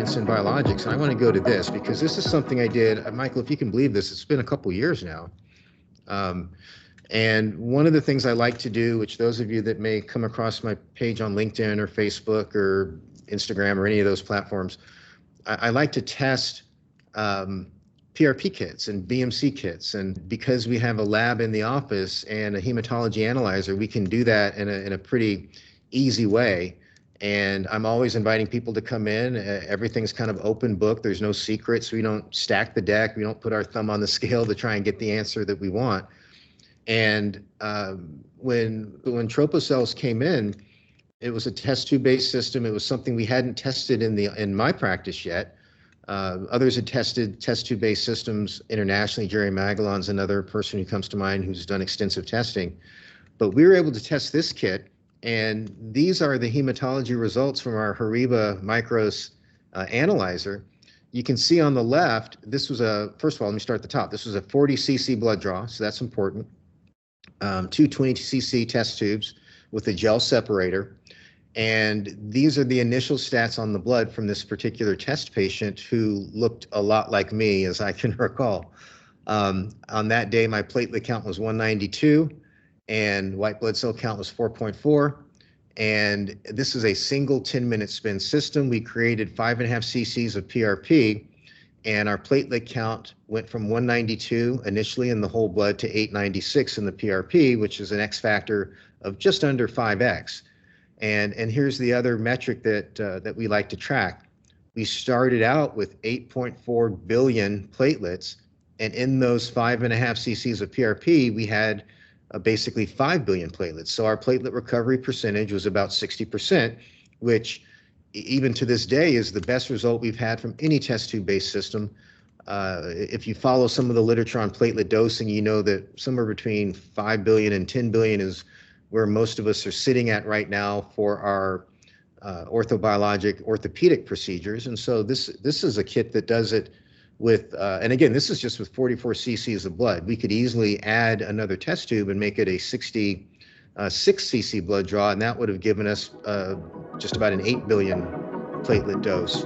Transcend Biologics, and I want to go to this because this is something I did. Michael, if you can believe this, it's been a couple years now. And one of the things I like to do, which those of you that may come across my page on LinkedIn or Facebook or Instagram or any of those platforms, I like to test PRP kits and BMC kits. And because we have a lab in the office and a hematology analyzer, we can do that in a pretty easy way. And I'm always inviting people to come in. Everything's kind of open book. There's no secrets. We don't stack the deck. We don't put our thumb on the scale to try and get the answer that we want. And when Tropocells came in, it was a test tube based system. It was something we hadn't tested in my practice yet. Others had tested test tube based systems internationally. Jerry Magellan's another person who comes to mind who's done extensive testing. But we were able to test this kit, and these are the hematology results from our Horiba Micros analyzer. You can see on the left, this was first of all, let me start at the top. This was a 40 cc blood draw, so that's important. Two 20 cc test tubes with a gel separator. And these are the initial stats on the blood from this particular test patient who looked a lot like me, as I can recall. On that day, my platelet count was 192 and white blood cell count was 4.4. And this is a single 10-minute spin system. We created 5.5 cc's of PRP, and our platelet count went from 192 initially in the whole blood to 896 in the PRP, which is an X factor of just under 5x. And here's the other metric that we like to track. We started out with 8.4 billion platelets, and in those 5.5 cc's of PRP, we had basically 5 billion platelets. So our platelet recovery percentage was about 60%, which even to this day is the best result we've had from any test tube based system. If you follow some of the literature on platelet dosing, you know that somewhere between 5 billion and 10 billion is where most of us are sitting at right now for our orthobiologic orthopedic procedures. And so this is a kit that does it with, and again, this is just with 44 cc's of blood. We could easily add another test tube and make it a 66 cc blood draw, and that would have given us just about an 8 billion platelet dose.